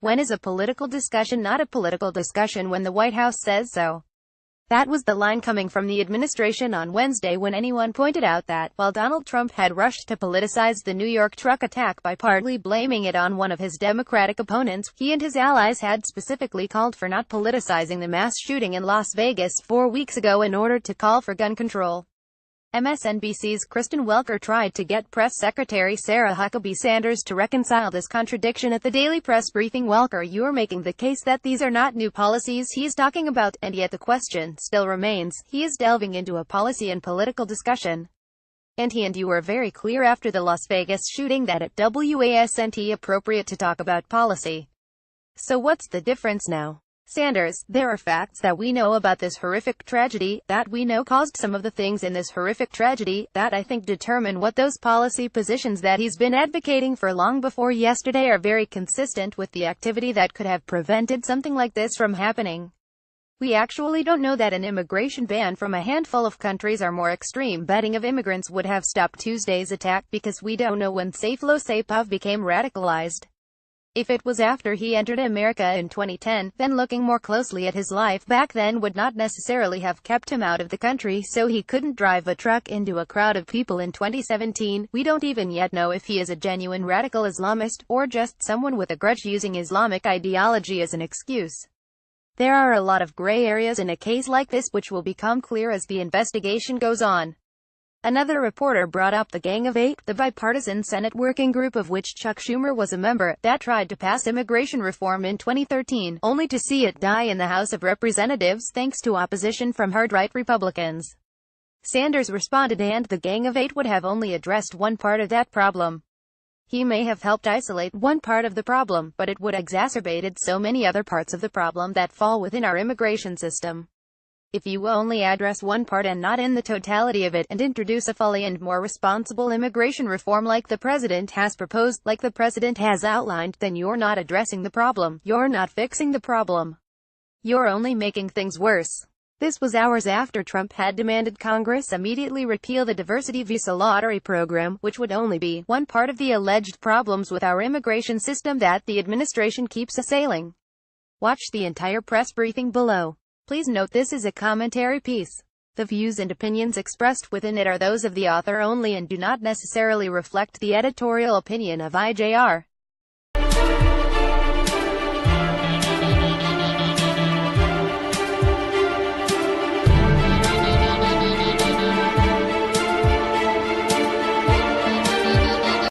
When is a political discussion not a political discussion when the White House says so? That was the line coming from the administration on Wednesday when anyone pointed out that, while Donald Trump had rushed to politicize the New York truck attack by partly blaming it on one of his Democratic opponents, he and his allies had specifically called for not politicizing the mass shooting in Las Vegas 4 weeks ago in order to call for gun control. MSNBC's Kristen Welker tried to get Press Secretary Sarah Huckabee Sanders to reconcile this contradiction at the daily press briefing. Welker, you're making the case that these are not new policies he's talking about, and yet the question still remains, he is delving into a policy and political discussion. And you were very clear after the Las Vegas shooting that it wasn't appropriate to talk about policy. So what's the difference now? Sanders, there are facts that we know about this horrific tragedy, that we know caused some of the things in this horrific tragedy, that I think determine what those policy positions that he's been advocating for long before yesterday are very consistent with the activity that could have prevented something like this from happening. We actually don't know that an immigration ban from a handful of countries or more extreme vetting of immigrants would have stopped Tuesday's attack because we don't know when Sayfullo Saipov became radicalized. If it was after he entered America in 2010, then looking more closely at his life back then would not necessarily have kept him out of the country so he couldn't drive a truck into a crowd of people in 2017. We don't even yet know if he is a genuine radical Islamist, or just someone with a grudge using Islamic ideology as an excuse. There are a lot of gray areas in a case like this which will become clear as the investigation goes on. Another reporter brought up the Gang of Eight, the bipartisan Senate working group of which Chuck Schumer was a member, that tried to pass immigration reform in 2013, only to see it die in the House of Representatives thanks to opposition from hard-right Republicans. Sanders responded, and the Gang of Eight would have only addressed one part of that problem. He may have helped isolate one part of the problem, but it would have exacerbated so many other parts of the problem that fall within our immigration system. If you only address one part and not in the totality of it, and introduce a fully and more responsible immigration reform like the president has proposed, like the president has outlined, then you're not addressing the problem, you're not fixing the problem. You're only making things worse. This was hours after Trump had demanded Congress immediately repeal the diversity visa lottery program, which would only be one part of the alleged problems with our immigration system that the administration keeps assailing. Watch the entire press briefing below. Please note this is a commentary piece. The views and opinions expressed within it are those of the author only and do not necessarily reflect the editorial opinion of IJR.